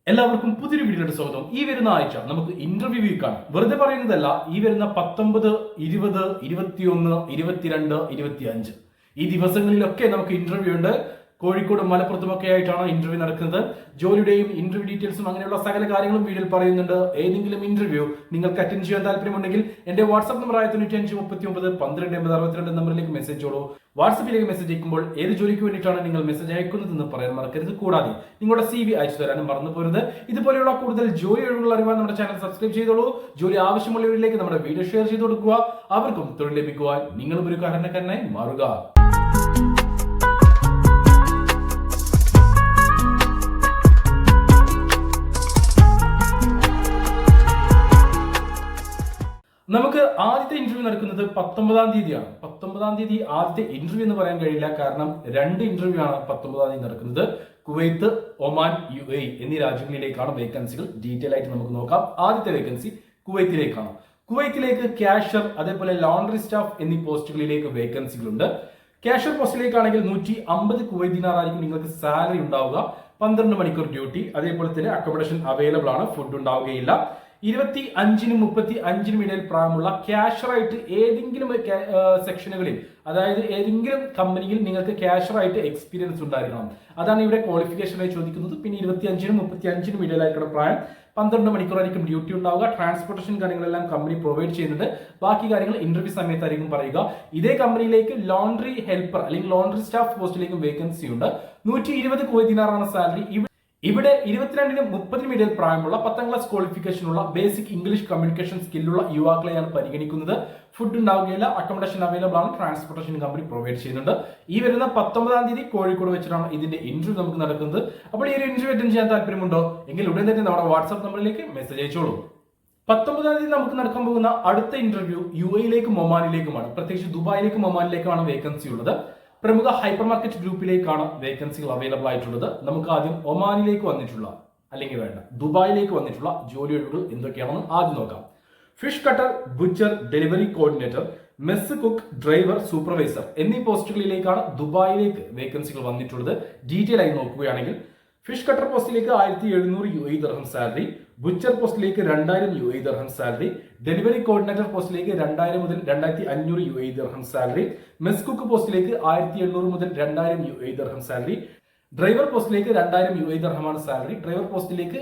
എല്ലാവർക്കും പുതിയൊരു വീഡിയോയുടെ സ്വാഗതം. ഈ വരുന്ന ആഴ്ച നമുക്ക് ഇന്റർവ്യൂ വീക്കാണ്. വെറുതെ പറയുന്നതല്ല. ഈ വരുന്ന 19, 20, 21, 22, 25 ഈ ദിവസങ്ങളിലൊക്കെ നമുക്ക് ഇന്റർവ്യൂ ഉണ്ട്. കോഴിക്കോടും മലപ്പുറത്തും ഒക്കെ ആയിട്ടാണ് ഇന്റർവ്യൂ നടക്കുന്നത്. ജോലിയുടെയും ഇന്റർവ്യൂ ഡീറ്റെയിൽസും അങ്ങനെയുള്ള സകല കാര്യങ്ങളും വീഡിയോയിൽ പറയുന്നുണ്ട്. ഏതെങ്കിലും ഇന്റർവ്യൂ നിങ്ങൾക്ക് അറ്റൻഡ് ചെയ്യാൻ താല്പര്യമുണ്ടെങ്കിൽ എന്റെ വാട്സ്ആപ്പ് നമ്പർ 95391212 നമ്പറിലേക്ക് മെസ്സേജ് ചെയ്തോളൂ. വാട്സ്ആപ്പിലേക്ക് മെസ്സേജ് അയക്കുമ്പോൾ ഏത് ജോലിക്ക് വേണ്ടിയിട്ടാണ് നിങ്ങൾ മെസ്സേജ് അയക്കുന്നതെന്ന് പറയാൻ മറക്കരുത്. കൂടാതെ നിങ്ങളുടെ CV അയച്ചു തരാനും മറന്നു പോരുത്. ഇതുപോലെയുള്ള കൂടുതൽ ജോലി ഒഴിവുകൾ അറിയാൻ നമ്മുടെ ചാനൽ സബ്സ്ക്രൈബ് ചെയ്തോളൂ. ജോലി ആവശ്യമുള്ളവരിലേക്ക് നമ്മുടെ വീഡിയോ ഷെയർ ചെയ്ത് കൊടുക്കുക. അവർക്കും തൊഴിൽ ലഭിക്കുവാൻ നിങ്ങളും ഒരു കാരണക്കാരനായി മാറുക. നമുക്ക് ആദ്യത്തെ ഇന്റർവ്യൂ നടക്കുന്നത് 19-ാം തീയതിയാണ്. 19-ാം തീയതി ആദ്യത്തെ ഇന്റർവ്യൂ എന്ന് പറയാൻ കഴിയില്ല. കാരണം 2 ഇന്റർവ്യൂ ആണ് 19-ാം തീയതി നടക്കുന്നത്. കുവൈത്ത്, ഒമാൻ, UAE എന്നീ രാജ്യങ്ങളിലേക്കാണ് വേക്കൻസികൾ. ഡീറ്റെയിൽ ആയിട്ട് നമുക്ക് നോക്കാം. ആദ്യത്തെ വേക്കൻസി കുവൈത്തിലേക്കാണ്. കുവൈത്തിലേക്ക് ക്യാഷ്യർ, അതേപോലെ ലോണ്ടറി സ്റ്റാഫ് എന്നീ പോസ്റ്റുകളിലേക്ക് വേക്കൻസികളുണ്ട്. ക്യാഷ്യർ പോസ്റ്റിലേക്കാണെങ്കിൽ 150 കുവൈത്ത് ദിനാർ ആയിരിക്കും നിങ്ങൾക്ക് സാലറി ഉണ്ടാവുക. 12 മണിക്കൂർ ഡ്യൂട്ടി, അതേപോലെ തന്നെ അക്കോമഡേഷൻ അവൈലബിൾ ആണ്. ഫുഡ് ഉണ്ടാവുകയില്ല. 25-നും 35-നും ഇടയിൽ പ്രായമുള്ള ക്യാഷറായിട്ട് ഏതെങ്കിലും സെക്ഷനുകളിൽ, അതായത് ഏതെങ്കിലും കമ്പനിയിൽ നിങ്ങൾക്ക് ക്യാഷറായിട്ട് എക്സ്പീരിയൻസ് ഉണ്ടായിരിക്കണം. അതാണ് ഇവിടെ ക്വാളിഫിക്കേഷനായി ചോദിക്കുന്നത്. പിന്നെ 25-നും 35-നും ഇടയിലായിരിക്കണം പ്രായം. 12 മണിക്കൂറായിരിക്കും ഡ്യൂട്ടി ഉണ്ടാവുക. ട്രാൻസ്പോർട്ടേഷൻ കാര്യങ്ങളെല്ലാം കമ്പനി പ്രൊവൈഡ് ചെയ്യുന്നുണ്ട്. ബാക്കി കാര്യങ്ങൾ ഇന്റർവ്യൂ സമയത്തായിരിക്കും പറയുക. ഇതേ കമ്പനിയിലേക്ക് ലോണ്ടറി ഹെൽപ്പർ അല്ലെങ്കിൽ ലോണ്ടറി സ്റ്റാഫ് പോസ്റ്റിലേക്കും വേക്കൻസി ഉണ്ട്. 120 കുവൈത്ത് ദിനാറാണ് സാലറി. ഇവിടെ 22-നും 30-നും ഇടയിൽ പ്രായമുള്ള 10ാം ക്ലാസ് ക്വാളിഫിക്കേഷനുള്ള ബേസിക് ഇംഗ്ലീഷ് കമ്മ്യൂണിക്കേഷൻ സ്കില്ലുള്ള യുവാക്കളെയാണ് പരിഗണിക്കുന്നത്. ഫുഡ് ഉണ്ടാവുകയില്ല. അക്കോമഡേഷൻ അവൈലബിൾ ആണ്. ട്രാൻസ്പോർട്ടേഷൻ കമ്പനി പ്രൊവൈഡ് ചെയ്യുന്നുണ്ട്. ഈ വരുന്ന 19-ാം തീയതി കോഴിക്കോട് വെച്ചിട്ടാണ് ഇതിന്റെ ഇന്റർവ്യൂ നമുക്ക് നടക്കുന്നത്. അപ്പോൾ ഈ ഒരു ഇന്റർവ്യൂ അറ്റൻഡ് ചെയ്യാൻ താല്പര്യമുണ്ടോ എങ്കിൽ ഉടൻ തന്നെ നമ്മുടെ വാട്സ്ആപ്പ് നമ്പറിലേക്ക് മെസ്സേജ് അയച്ചോളൂ. 19-ാം തീയതി നമുക്ക് നടക്കാൻ പോകുന്ന അടുത്ത ഇന്റർവ്യൂ UAE-ലേക്കും ഒമാനിലേക്കുമാണ്. പ്രത്യേകിച്ച് ദുബായിലേക്കും ഒമാനിലേക്കുമാണ് വേക്കൻസി ഉള്ളത്. പ്രമുഖ ഹൈപ്പർ മാർക്കറ്റ് ഗ്രൂപ്പിലേക്കാണ് വേക്കൻസികൾ അവൈലബിൾ ആയിട്ടുള്ളത്. നമുക്ക് ആദ്യം ഒമാനിലേക്ക് വന്നിട്ടുള്ള, അല്ലെങ്കിൽ വേണ്ട, ദുബായിലേക്ക് വന്നിട്ടുള്ള ജോലി ഒഴിവുകൾ എന്തൊക്കെയാണെന്ന് ആദ്യം നോക്കാം. Fish cutter, butcher, delivery coordinator, mess cook, driver, supervisor എന്നീ പോസ്റ്റുകളിലേക്കാണ് ദുബായിലേക്ക് വേക്കൻസികൾ വന്നിട്ടുള്ളത്. ഡീറ്റെയിൽ ആയി നോക്കുകയാണെങ്കിൽ ഫിഷ് കട്ടർ പോസ്റ്റിലേക്ക് 1700 UAE ദിർഹം സാലറി, ബുച്ചർ പോസ്റ്റിലേക്ക് 2000 UAE ദിർഹം സാലറി, ഡെലിവറി കോർഡിനേറ്റർ പോസ്റ്റിലേക്ക് 2000 മുതൽ 2500 UAE ദിർഹം സാലറി, മെസ് കുക്ക് പോസ്റ്റിലേക്ക് 1800 മുതൽ 2000 UAE ദിർഹം സാലറി, ഡ്രൈവർ പോസ്റ്റിലേക്ക് 2000 UAE ദിർഹമാണ് സാലറി. ഡ്രൈവർ പോസ്റ്റിലേക്ക്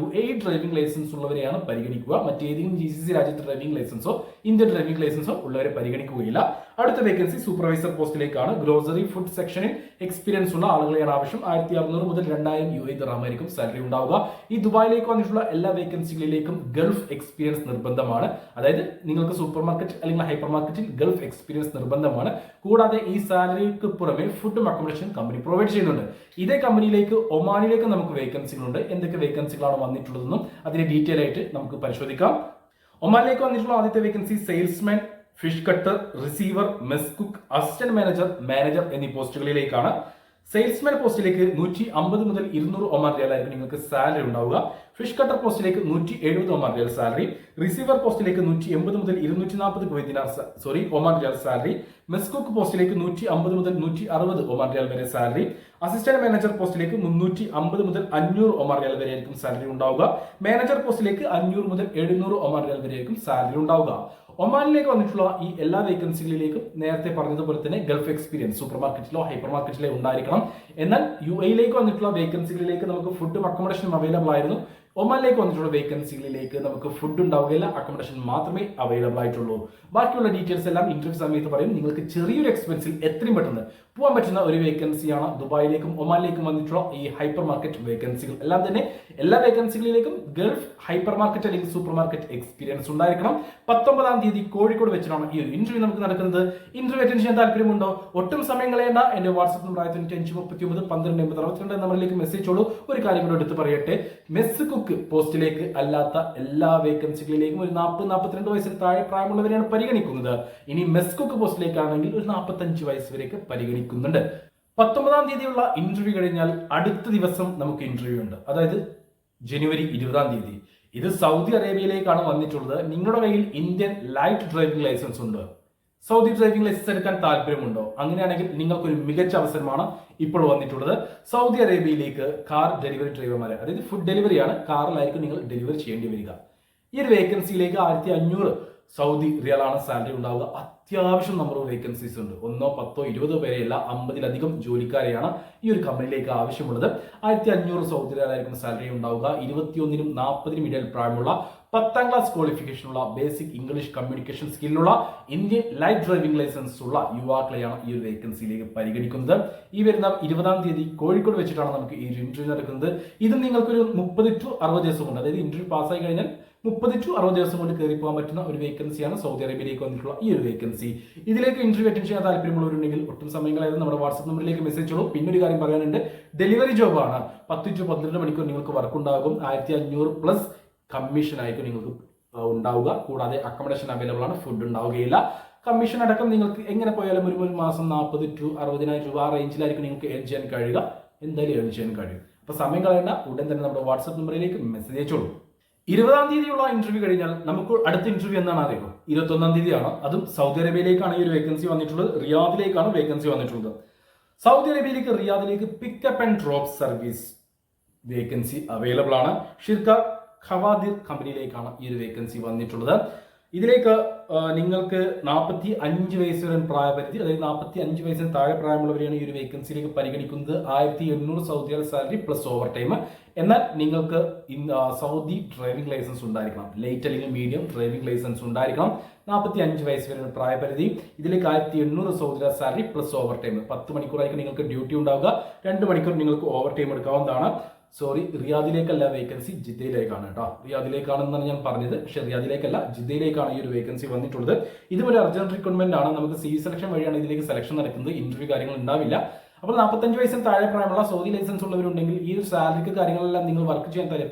UAE ഡ്രൈവിംഗ് ലൈസൻസ് ഉള്ളവരെയാണ് പരിഗണിക്കുക. മറ്റേതെങ്കിലും GCC രാജ്യത്ത് ഡ്രൈവിംഗ് ലൈസൻസോ ഇന്ത്യൻ ഡ്രൈവിംഗ് ലൈസൻസോ ഉള്ളവരെ പരിഗണിക്കുകയില്ല. അടുത്ത വേക്കൻസി സൂപ്പർവൈസർ പോസ്റ്റിലേക്കാണ്. ഗ്രോസറി ഫുഡ് സെക്ഷനിൽ എക്സ്പീരിയൻസ് ഉള്ള ആളുകളെയാണ് ആവശ്യം. 1600 മുതൽ 2000 UAE ദിർഹം ആയിരിക്കും സാലറി ഉണ്ടാവുക. ഈ ദുബായിലേക്ക് വന്നിട്ടുള്ള എല്ലാ വേക്കൻസികളിലേക്കും ഗൾഫ് എക്സ്പീരിയൻസ് നിർബന്ധമാണ്. അതായത് നിങ്ങൾക്ക് സൂപ്പർ മാർക്കറ്റ് അല്ലെങ്കിൽ ഹൈപ്പർ മാർക്കറ്റിൽ ഗൾഫ് എക്സ്പീരിയൻസ് നിർബന്ധമാണ്. കൂടാതെ ഈ സാലറിക്ക് പുറമെ ഫുഡും അക്കോമഡേഷൻ കമ്പനി പ്രൊവൈഡ് ചെയ്യുന്നുണ്ട്. ഇതേ കമ്പനിയിലേക്ക് ഒമാനിലേക്ക് നമുക്ക് വേക്കൻസികളുണ്ട്. എന്തൊക്കെ വേക്കൻസികളാണ് വന്നിട്ടുള്ളതെന്നും അതിന്റെ ഡീറ്റെയിൽ ആയിട്ട് നമുക്ക് പരിശോധിക്കാം. ഒമാനിലേക്ക് വന്നിട്ടുള്ള ആദ്യത്തെ vacancy salesman, fish cutter, receiver, mess cook, assistant manager എന്നീ പോസ്റ്റുകളിലേക്കാണ്. സെയിൽസ്മാൻ പോസ്റ്റിലേക്ക് 150 മുതൽ 200 ഒമാൻ റിയാൽ ആയിരിക്കും നിങ്ങൾക്ക് സാലറി ഉണ്ടാവുക. ഫിഷ് കട്ടർ പോസ്റ്റിലേക്ക് 170 ഒമാൻ റിയാൽ സാലറി, റിസീവർ പോസ്റ്റിലേക്ക് 180 മുതൽ 240 ഒമാൻ റിയാൽ സാലറി, മെസ് കുക്ക് പോസ്റ്റിലേക്ക് 150 മുതൽ 160 ഒമാൻ റിയാൽ വരെ സാലറി, അസിസ്റ്റന്റ് മാനേജർ പോസ്റ്റിലേക്ക് 350 മുതൽ 500 ഒമാൻ റിയാൽ വരെ ആയിരിക്കും സാലറി ഉണ്ടാവുക. മാനേജർ പോസ്റ്റിലേക്ക് 500 മുതൽ 700 ഒമാൻ റിയാൽ വരെ ആയിരിക്കും സാലറി ഉണ്ടാവുക. ഒമാനിലേക്ക് വന്നിട്ടുള്ള ഈ എല്ലാ വേക്കൻസികളിലേക്കും നേരത്തെ പറഞ്ഞതുപോലെ തന്നെ ഗൾഫ് എക്സ്പീരിയൻസ് സൂപ്പർ മാർക്കറ്റിലോ ഹൈപ്പർ മാർക്കറ്റിലോ ഉണ്ടായിരിക്കണം. എന്നാൽ UAE-ലേക്ക് വന്നിട്ടുള്ള വേക്കൻസികളിലേക്ക് നമുക്ക് ഫുഡും അക്കോമഡേഷനും അവൈലബിൾ ആയിരുന്നു. ഒമാനിലേക്ക് വന്നിട്ടുള്ള വേക്കൻസികളിലേക്ക് നമുക്ക് ഫുഡ് ഉണ്ടാവുകയില്ല. അക്കോമഡേഷൻ മാത്രമേ അവൈലബിൾ ആയിട്ടുള്ളൂ. ബാക്കിയുള്ള ഡീറ്റെയിൽസ് എല്ലാം ഇന്റർവ്യൂ സമയത്ത് പറയും. നിങ്ങൾക്ക് ചെറിയൊരു എക്സ്പെൻസിൽ എത്രയും പെട്ടെന്ന് പോകാൻ പറ്റുന്ന ഒരു വേക്കൻസിയാണ് ദുബായിലേക്കും ഒമാനിലേക്കും വന്നിട്ടുള്ള ഈ ഹൈപ്പർ മാർക്കറ്റ് വേക്കൻസികൾ എല്ലാം തന്നെ. എല്ലാ വേക്കൻസികളിലേക്കും ഗൾഫ് ഹൈപ്പർ മാർക്കറ്റ് അല്ലെങ്കിൽ സൂപ്പർ മാർക്കറ്റ് എക്സ്പീരിയൻസ് ഉണ്ടായിരിക്കണം. 19-ാം തീയതി കോഴിക്കോട് വെച്ചിട്ടാണ് ഈ ഒരു ഇന്റർവ്യൂ നമുക്ക് നടക്കുന്നത്. ഇന്റർവ്യൂ അറ്റൻഡ് ചെയ്യാൻ താല്പര്യമുണ്ടോ? ഒട്ടും സമയം കളയേണ്ട. എന്റെ വാട്സ്ആപ്പ് നമ്പർ 95391212 നമ്പറിലേക്ക് മെസ്സേജ് ചെയ്തോളൂ. ഒരു കാര്യം കൂടെ എടുത്ത് പറയട്ടെ, മെസ് കുക്ക് പോസ്റ്റിലേക്ക് അല്ലാത്ത എല്ലാ വേക്കൻസികളിലേക്കും ഒരു 40-42 വയസ്സിന് താഴെ പ്രായമുള്ളവരെയാണ് പരിഗണിക്കുന്നത്. ഇനി മെസ് കുക്ക് പോസ്റ്റിലേക്കാണെങ്കിൽ ഒരു 45 വയസ്സ് വരെയൊക്കെ പരിഗണിക്കുന്നുണ്ട്. 19-ാം തീയതിയുള്ള ഇന്റർവ്യൂ കഴിഞ്ഞാൽ അടുത്ത ദിവസം നമുക്ക് ഇന്റർവ്യൂ ഉണ്ട്. അതായത് ജനുവരി 20-ാം തീയതി. ഇത് സൗദി അറേബ്യയിലേക്കാണ് വന്നിട്ടുള്ളത്. നിങ്ങളുടെ കയ്യിൽ ഇന്ത്യൻ ലൈറ്റ് ഡ്രൈവിംഗ് ലൈസൻസ് ഉണ്ട് സൗദി ഡ്രൈവിംഗ് ലൈസൻസ് എടുക്കാൻ താല്പര്യമുണ്ടോ? അങ്ങനെയാണെങ്കിൽ നിങ്ങൾക്കൊരു മികച്ച അവസരമാണ് ഇപ്പോൾ വന്നിട്ടുള്ളത്. സൗദി അറേബ്യയിലേക്ക് കാർ ഡെലിവറി ഡ്രൈവർമാരെ, അതായത് ഫുഡ് ഡെലിവറിയാണ്, കാറിലായിരിക്കും നിങ്ങൾ ഡെലിവറി ചെയ്യേണ്ടി വരിക. ഈ ഒരു വേക്കൻസിയിലേക്ക് 1500 സൗദി റിയാലാണ് സാലറി ഉണ്ടാവുക. അത്യാവശ്യം നമ്പർ ഓഫ് വേക്കൻസീസ് ഉണ്ട്. 1, 10, 20 പേരെയല്ല, 50-ലധികം ജോലിക്കാരെയാണ് ഈ ഒരു കമ്പനിയിലേക്ക് ആവശ്യമുള്ളത്. 1500 സൗദി റിയാലായിരിക്കും സാലറി ഉണ്ടാവുക. 21-നും 40-നും ഇടയിൽ പ്രായമുള്ള 10ാം ക്ലാസ് ക്വാളിഫിക്കേഷനുള്ള ബേസിക് ഇംഗ്ലീഷ് കമ്മ്യൂണിക്കേഷൻ സ്കില്ലുള്ള ഇന്ത്യൻ ലൈറ്റ് ഡ്രൈവിംഗ് ലൈസൻസ് ഉള്ള യുവാക്കളെയാണ് ഈ ഒരു വേക്കൻസിയിലേക്ക് പരിഗണിക്കുന്നത്. ഈ വരുന്ന 20-ാം തീയതി കോഴിക്കോട് വെച്ചിട്ടാണ് നമുക്ക് ഈ ഒരു ഇന്റർവ്യൂ നടക്കുന്നത്. ഇത് നിങ്ങൾക്കൊരു 30 to 60 ദിവസം കൊണ്ട്, അതായത് ഇന്റർവ്യൂ പാസ്സായി കഴിഞ്ഞാൽ 30 to 60 ദിവസം കൊണ്ട് കയറി പോകാൻ പറ്റുന്ന ഒരു വേക്കൻസിയാണ് സൗദി അറേബ്യയിലേക്ക് വന്നിട്ടുള്ള ഈ ഒരു വേക്കൻസി. ഇതിലേക്ക് ഇന്റർവ്യൂ അറ്റൻഡ് ചെയ്യാൻ താല്പര്യമുള്ളവരുണ്ടെങ്കിൽ ഒട്ടും സമയങ്ങളായത് നമ്മുടെ വാട്സ്ആപ്പ് നമ്പറിലേക്ക് മെസ്സേജ് ചെയ്യൂ. പിന്നെ ഒരു കാര്യം പറയാനുണ്ട്, ഡെലിവറി ജോബാണ്. 10 to 12 മണിക്കൂർ നിങ്ങൾക്ക് വർക്ക് ഉണ്ടാകും. 1500+ കമ്മീഷൻ ആയിരിക്കും നിങ്ങൾക്ക് ഉണ്ടാവുക. കൂടാതെ അക്കോമഡേഷൻ അവൈലബിൾ ആണ്, ഫുഡ് ഉണ്ടാവുകയില്ല. കമ്മീഷൻ അടക്കം നിങ്ങൾക്ക് എങ്ങനെ പോയാലും ഒരു മാസം 40 to 60,000 രൂപ റേഞ്ചിലായിരിക്കും നിങ്ങൾക്ക് ഏൺ ചെയ്യാൻ കഴിയുക. എന്തായാലും ഏൺ ചെയ്യാൻ കഴിയും. അപ്പൊ സമയം കളയേണ്ട, ഉടൻ തന്നെ നമ്മുടെ വാട്സ്ആപ്പ് നമ്പറിലേക്ക് മെസ്സേജ് അയച്ചോളൂ. 20-ാം തീയതിയുള്ള ഇന്റർവ്യൂ കഴിഞ്ഞാൽ നമുക്ക് അടുത്ത ഇന്റർവ്യൂ എന്നാണ് അറിയുമോ? 21-ാം തീയതിയാണ്. അതും സൗദി അറേബ്യയിലേക്കാണ് ഈ ഒരു വേക്കൻസി വന്നിട്ടുള്ളത്. റിയാദിലേക്കാണ് വേക്കൻസി വന്നിട്ടുള്ളത്. സൗദി അറേബ്യയിലേക്ക് റിയാദിലേക്ക് pickup and drop service vacancy available ആണ്. ഷിർക്ക ഖവാദിർ കമ്പനിയിലേക്കാണ് ഈ ഒരു വേക്കൻസി വന്നിട്ടുള്ളത്. ഇതിലേക്ക് നിങ്ങൾക്ക് 45 വയസ്സ് വരെ പ്രായപരിധി, അതായത് 45 വയസ്സിന് താഴെ പ്രായമുള്ളവരെയാണ് ഈ ഒരു വേക്കൻസിയിലേക്ക് പരിഗണിക്കുന്നത്. 1800 Saudi salary plus over time. എന്നാൽ നിങ്ങൾക്ക് സൗദി ഡ്രൈവിംഗ് ലൈസൻസ് ഉണ്ടായിരിക്കണം. ലൈറ്റ് അല്ലെങ്കിൽ മീഡിയം ഡ്രൈവിംഗ് ലൈസൻസ് ഉണ്ടായിരിക്കണം. 45 വയസ്സ് വരെ പ്രായപരിധി. ഇതിലേക്ക് 1800 Saudi salary plus over time. 10 മണിക്കൂറായിരിക്കും നിങ്ങൾക്ക് ഡ്യൂട്ടി ഉണ്ടാവുക. 2 മണിക്കൂർ നിങ്ങൾക്ക് ഓവർ ടൈം എടുക്കാവുന്നതാണ്. സോറി, റിയാദിലേക്കല്ല വേക്കൻസി, ജിദ്ദയിലേക്കാണ് കേട്ടോ. റിയാദിലേക്കാണെന്നാണ് ഞാൻ പറഞ്ഞത്, പക്ഷേ റിയാദിലേക്കല്ല, ജിദ്ദയിലേക്കാണ് ഈ ഒരു വേക്കൻസി വന്നിട്ടുള്ളത്. ഇതും ഒരു അർജന്റ് റിക്രൂട്ട്മെന്റ് ആണ്. നമുക്ക് CV സെലക്ഷൻ വഴിയാണ് ഇതിലേക്ക് സെലക്ഷൻ നടക്കുന്നത്. ഇന്റർവ്യൂ കാര്യങ്ങൾ ഉണ്ടാവില്ല. അപ്പോൾ 45 വയസ്സിന് താഴെ പ്രായമുള്ള സൗദി ലൈസൻസ് ഉള്ളവരുണ്ടെങ്കിൽ ഈ ഒരു സാലറിക്ക് കാര്യങ്ങളെല്ലാം നിങ്ങൾ വർക്ക് ചെയ്യാൻ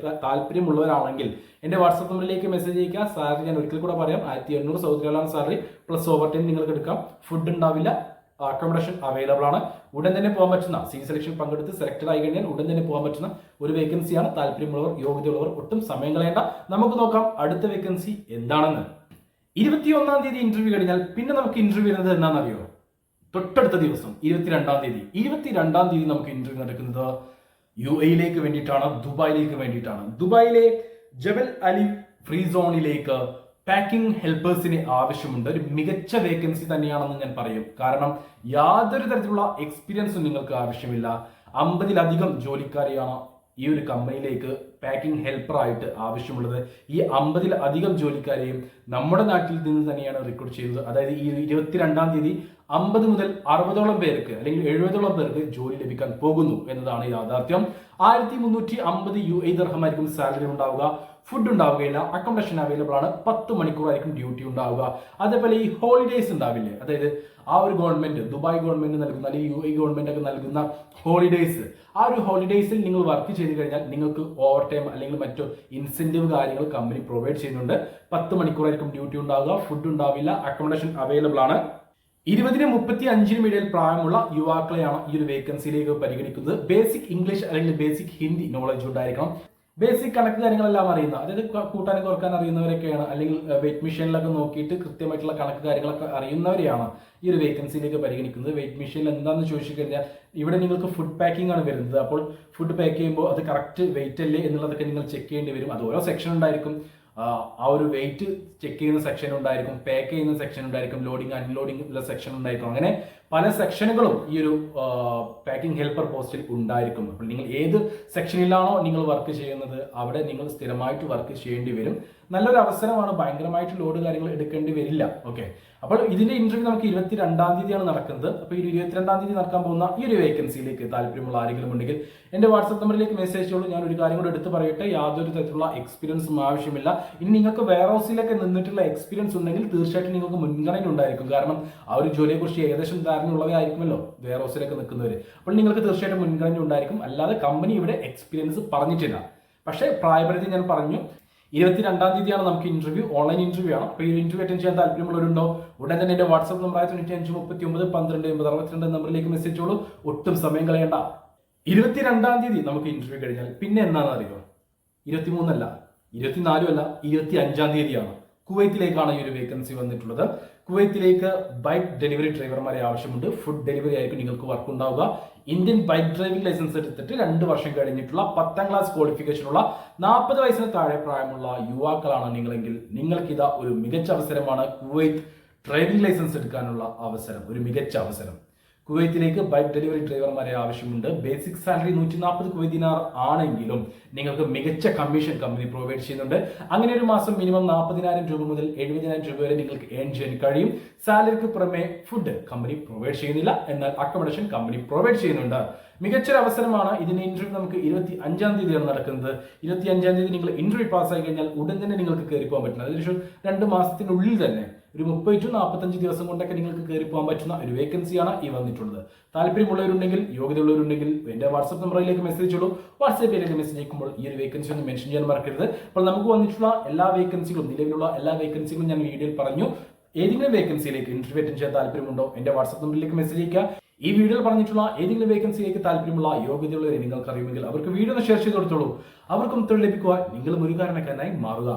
താല്പര്യമുള്ളവരാണെങ്കിൽ എന്റെ വാട്സ്ആപ്പ് നമ്പറിലേക്ക് മെസ്സേജ് അയക്കുക. സാലറി ഞാൻ ഒരിക്കൽ കൂടെ പറയാം, 1800 സൗദി റിയാലാണ് സാലറി പ്ലസ് ഓവർ ടൈം നിങ്ങൾക്ക് എടുക്കാം. ഫുഡ് ഉണ്ടാവില്ല, അക്കോമഡേഷൻ അവൈലബിൾ ആണ്. ഉടൻ തന്നെ പോകാൻ പറ്റുന്ന, CV സെലക്ഷൻ പങ്കെടുത്ത് സെലക്ടഡ് ആയി കഴിഞ്ഞാൽ ഉടൻ തന്നെ പോകാൻ പറ്റുന്ന ഒരു വേക്കൻസിയാണ്. താല്പര്യമുള്ളവർ, യോഗ്യതയുള്ളവർ ഒട്ടും സമയം കളയേണ്ട. നമുക്ക് നോക്കാം അടുത്ത വേക്കൻസി എന്താണെന്ന്. 21-ാം തീയതി ഇന്റർവ്യൂ കഴിഞ്ഞാൽ പിന്നെ നമുക്ക് ഇന്റർവ്യൂ വരുന്നത് എന്താണെന്നറിയോ? തൊട്ടടുത്ത ദിവസം 22-ാം തീയതി. 22-ാം തീയതി നമുക്ക് ഇന്റർവ്യൂ നടക്കുന്നത് UAE വേണ്ടിയിട്ടാണ്, ദുബായിലേക്ക് വേണ്ടിയിട്ടാണ്. ദുബായിലെ ജബൽ അലി ഫ്രീ സോണിലേക്ക് പാക്കിംഗ് ഹെൽപ്പേഴ്സിന് ആവശ്യമുണ്ട്. ഒരു മികച്ച വേക്കൻസി തന്നെയാണെന്ന് ഞാൻ പറയും. കാരണം യാതൊരു തരത്തിലുള്ള എക്സ്പീരിയൻസും നിങ്ങൾക്ക് ആവശ്യമില്ല. 50-ലധികം ജോലിക്കാരെയാണ് ഈ ഒരു കമ്പനിയിലേക്ക് പാക്കിംഗ് ഹെൽപ്പറായിട്ട് ആവശ്യമുള്ളത്. ഈ 50-ലധികം ജോലിക്കാരെയും നമ്മുടെ നാട്ടിൽ നിന്ന് തന്നെയാണ് റിക്രൂട്ട് ചെയ്തത്. അതായത് ഈ 22-ാം തീയതി 50 മുതൽ 60ഓളം പേർക്ക് അല്ലെങ്കിൽ 70ഓളം പേർക്ക് ജോലി ലഭിക്കാൻ പോകുന്നു എന്നതാണ് യാഥാർത്ഥ്യം. 1350 UAE ദിർഹമായിരിക്കും സാലറി ഉണ്ടാവുക. ഫുഡ് ഉണ്ടാവുകയില്ല, അക്കോമഡേഷൻ അവൈലബിൾ ആണ്. 10 മണിക്കൂറായിരിക്കും ഡ്യൂട്ടി ഉണ്ടാവുക. അതേപോലെ ഈ ഹോളിഡേയ്സ് ഉണ്ടാവില്ലേ, അതായത് ആ ഒരു ഗവൺമെന്റ്, ദുബായ് ഗവൺമെന്റ് നൽകുന്ന അല്ലെങ്കിൽ UAE ഗവൺമെന്റ് ഒക്കെ നൽകുന്ന ഹോളിഡേയ്സ്, ആ ഒരു ഹോളിഡേയ്സിൽ നിങ്ങൾ വർക്ക് ചെയ്ത് കഴിഞ്ഞാൽ നിങ്ങൾക്ക് ഓവർ ടൈം അല്ലെങ്കിൽ മറ്റു ഇൻസെന്റീവ് കാര്യങ്ങൾ കമ്പനി പ്രൊവൈഡ് ചെയ്യുന്നുണ്ട്. 10 മണിക്കൂറായിരിക്കും ഡ്യൂട്ടി ഉണ്ടാവുക. ഫുഡ് ഉണ്ടാവില്ല, അക്കോമഡേഷൻ അവൈലബിൾ ആണ്. 20-നും 35-നും ഇടയിൽ പ്രായമുള്ള യുവാക്കളെയാണ് ഈ ഒരു വേക്കൻസിയിലേക്ക് പരിഗണിക്കുന്നത്. ബേസിക് ഇംഗ്ലീഷ് അല്ലെങ്കിൽ ബേസിക് ഹിന്ദി നോളജ് ഉണ്ടായിരിക്കണം. ബേസിക് കണക്ക് കാര്യങ്ങളെല്ലാം അറിയുന്ന, അതായത് കൂട്ടാനും കുറക്കാൻ അറിയുന്നവരൊക്കെയാണ്, അല്ലെങ്കിൽ വെയിറ്റ് മെഷീനിലൊക്കെ നോക്കിയിട്ട് കൃത്യമായിട്ടുള്ള കണക്ക് കാര്യങ്ങളൊക്കെ അറിയുന്നവരെയാണ് ഈ ഒരു വേക്കൻസിയിലേക്ക് പരിഗണിക്കുന്നത്. വെയിറ്റ് മെഷീനിൽ എന്താണെന്ന് ചോദിച്ചു കഴിഞ്ഞാൽ ഇവിടെ നിങ്ങൾക്ക് ഫുഡ് പാക്കിംഗ് ആണ് വരുന്നത്. അപ്പോൾ ഫുഡ് പാക്ക് ചെയ്യുമ്പോൾ അത് കറക്റ്റ് വെയിറ്റ് അല്ലേ എന്നുള്ളതൊക്കെ നിങ്ങൾ ചെക്ക് ചെയ്യേണ്ടി വരും. അത് ഓരോ സെക്ഷൻ ഉണ്ടായിരിക്കും. ആ ഒരു വെയിറ്റ് ചെക്ക് ചെയ്യുന്ന സെക്ഷൻ ഉണ്ടായിരിക്കും, പാക്ക് ചെയ്യുന്ന സെക്ഷൻ ഉണ്ടായിരിക്കും, ലോഡിംഗ് അൺലോഡിംഗ് ഉള്ള സെക്ഷൻ ഉണ്ടായിരിക്കും. അങ്ങനെ പല സെക്ഷനുകളും ഈ ഒരു പാക്കിംഗ് ഹെൽപ്പർ പോസ്റ്റിൽ ഉണ്ടായിരിക്കും. അപ്പോൾ നിങ്ങൾ ഏത് സെക്ഷനിലാണോ നിങ്ങൾ വർക്ക് ചെയ്യുന്നത് അവിടെ നിങ്ങൾ സ്ഥിരമായിട്ട് വർക്ക് ചെയ്യേണ്ടി വരും. നല്ലൊരു അവസരമാണ്, ഭയങ്കരമായിട്ട് ലോഡ് കാര്യങ്ങൾ എടുക്കേണ്ടി വരില്ല. ഓക്കെ, അപ്പോൾ ഇതിന്റെ ഇന്റർവ്യൂ നമുക്ക് 22-ാം തീയതിയാണ് നടക്കുന്നത്. അപ്പോൾ ഈ 22-ാം തീയതി നടക്കാൻ പോകുന്ന ഈ ഒരു വേക്കൻസിയിലേക്ക് താല്പര്യമുള്ള ആരെങ്കിലും ഉണ്ടെങ്കിൽ എന്റെ വാട്സ്ആപ്പ് നമ്പറിലേക്ക് മെസ്സേജ് ചെയ്തോളൂ. ഞാൻ ഒരു കാര്യം കൂടെ എടുത്ത് പറയട്ടെ, യാതൊരു തരത്തിലുള്ള എക്സ്പീരിയൻസും ആവശ്യമില്ല. ഇനി നിങ്ങൾക്ക് വെയർ ഹൗസിലൊക്കെ നിന്നിട്ടുള്ള എക്സ്പീരിയൻസ് ഉണ്ടെങ്കിൽ തീർച്ചയായിട്ടും നിങ്ങൾക്ക് മുൻഗണന ഉണ്ടായിരിക്കും. കാരണം ആ ഒരു ജോലിയെക്കുറിച്ച് ഏകദേശം ധാരണയുള്ളവരായിരിക്കുമല്ലോ വെയർ ഹൗസിലൊക്കെ നിൽക്കുന്നവർ. അപ്പോൾ നിങ്ങൾക്ക് തീർച്ചയായിട്ടും മുൻഗണന ഉണ്ടായിരിക്കും. അല്ലാതെ കമ്പനി ഇവിടെ എക്സ്പീരിയൻസ് പറഞ്ഞിട്ടില്ല. പക്ഷേ പ്രായപരിധി ഞാൻ പറഞ്ഞു. 22-ാം തീയതിയാണ് നമുക്ക് ഇന്റർവ്യൂ, ഓൺലൈൻ ഇന്റർവ്യൂ ആണ്. അപ്പോൾ ഈ ഇന്റർവ്യൂ അറ്റൻഡ് ചെയ്യാൻ താല്പര്യമുള്ളവരുണ്ടോ? ഉടൻ തന്നെ എന്റെ വാട്സ്ആപ്പ് നമ്പർ 9539128062 നമ്പറിലേക്ക് മെസ്സേജ് ചെയ്തോളൂ. ഒട്ടും സമയം കളയണ്ട. 22-ാം തീയതി നമുക്ക് ഇന്റർവ്യൂ കഴിഞ്ഞാൽ പിന്നെ എന്താണെന്ന് അറിയോ? 23 അല്ല, 24 അല്ല, 25-ാം തീയതിയാണ് കുവൈത്തിലേക്കാണ് ഈ ഒരു വേക്കൻസി വന്നിട്ടുള്ളത്. കുവൈത്തിലേക്ക് ബൈക്ക് ഡെലിവറി ഡ്രൈവർമാരെ ആവശ്യമുണ്ട്. ഫുഡ് ഡെലിവറി ആയിരിക്കും നിങ്ങൾക്ക് വർക്ക് ഉണ്ടാവുക. ഇന്ത്യൻ ബൈക്ക് ഡ്രൈവിംഗ് ലൈസൻസ് എടുത്തിട്ട് 2 വർഷം കഴിഞ്ഞിട്ടുള്ള 10ാം ക്ലാസ് ക്വാളിഫിക്കേഷനുള്ള 40 വയസ്സിന് താഴെ പ്രായമുള്ള യുവാക്കളാണ് നിങ്ങളെങ്കിൽ നിങ്ങൾക്ക് ഇതാ ഒരു മികച്ച അവസരമാണ്. കുവൈത്ത് ഡ്രൈവിംഗ് ലൈസൻസ് എടുക്കാനുള്ള അവസരം, ഒരു മികച്ച അവസരം. കുവൈത്തിലേക്ക് ബൈക്ക് ഡെലിവറി ഡ്രൈവർമാരെ ആവശ്യമുണ്ട്. ബേസിക് സാലറി 140 കുവൈത്ത് ദിനാർ ആണെങ്കിലും നിങ്ങൾക്ക് മികച്ച കമ്മീഷൻ കമ്പനി പ്രൊവൈഡ് ചെയ്യുന്നുണ്ട്. അങ്ങനെ ഒരു മാസം മിനിമം 40,000 രൂപ മുതൽ 70,000 രൂപ വരെ നിങ്ങൾക്ക് ഏൺ ചെയ്യാൻ കഴിയും. സാലറിക്ക് പുറമെ ഫുഡ് കമ്പനി പ്രൊവൈഡ് ചെയ്യുന്നില്ല, എന്നാൽ അക്കോമഡേഷൻ കമ്പനി പ്രൊവൈഡ് ചെയ്യുന്നുണ്ട്. മികച്ചൊരു അവസരമാണ്. ഇതിന്റെ ഇന്റർവ്യൂ നമുക്ക് 25-ാം തീയതിയാണ് നടക്കുന്നത്. 25-ാം തീയതി നിങ്ങൾ ഇന്റർവ്യൂ പാസ്സായി കഴിഞ്ഞാൽ ഉടൻ തന്നെ നിങ്ങൾക്ക് കയറി പോകാൻ പറ്റുന്നത്. അതിനുശേഷം 2 മാസത്തിനുള്ളിൽ തന്നെ ഒരു 30 to 45 ദിവസം കൊണ്ടൊക്കെ നിങ്ങൾക്ക് കയറി പോകാൻ പറ്റുന്ന ഒരു വേക്കൻസിയാണ് ഈ വന്നിട്ടുള്ളത്. താല്പര്യമുള്ളവരുണ്ടെങ്കിൽ, യോഗ്യതയുള്ളവരുണ്ടെങ്കിൽ എന്റെ വാട്സ്ആപ്പ് നമ്പറിലേക്ക് മെസ്സേജ് ചെയ്യൂ. വാട്സ്ആപ്പിലേക്ക് മെസ്സേജ് അയക്കുമ്പോൾ ഈ ഒരു വേക്കൻസി ഒന്ന് മെൻഷൻ ചെയ്യാൻ മറക്കരുത്. അപ്പോൾ നമുക്ക് വന്നിട്ടുള്ള എല്ലാ വേക്കൻസികളും, നിലവിലുള്ള എല്ലാ വേക്കൻസികളും ഞാൻ വീഡിയോയിൽ പറഞ്ഞു. ഏതെങ്കിലും വേക്കൻസിയിലേക്ക് ഇന്റർവ്യൂ അറ്റൻഡ് ചെയ്യാൻ താല്പര്യമുണ്ടോ എന്റെ വാട്സ്ആപ്പ് നമ്പറിലേക്ക് മെസ്സേജ് അയക്കുക. ഈ വീഡിയോയിൽ പറഞ്ഞിട്ടുള്ള ഏതെങ്കിലും വേക്കൻസിയിലേക്ക് താല്പര്യമുള്ള യോഗ്യതയുള്ളവരെ നിങ്ങൾക്ക് അറിയുമെങ്കിൽ അവർക്ക് വീഡിയോ ഒന്ന് ഷെയർ ചെയ്ത് കൊടുത്തോളൂ. അവർക്കും തൊഴിൽ ലഭിക്കുവാൻ നിങ്ങളും ഒരു കാരണക്കാരനായി മാറുക.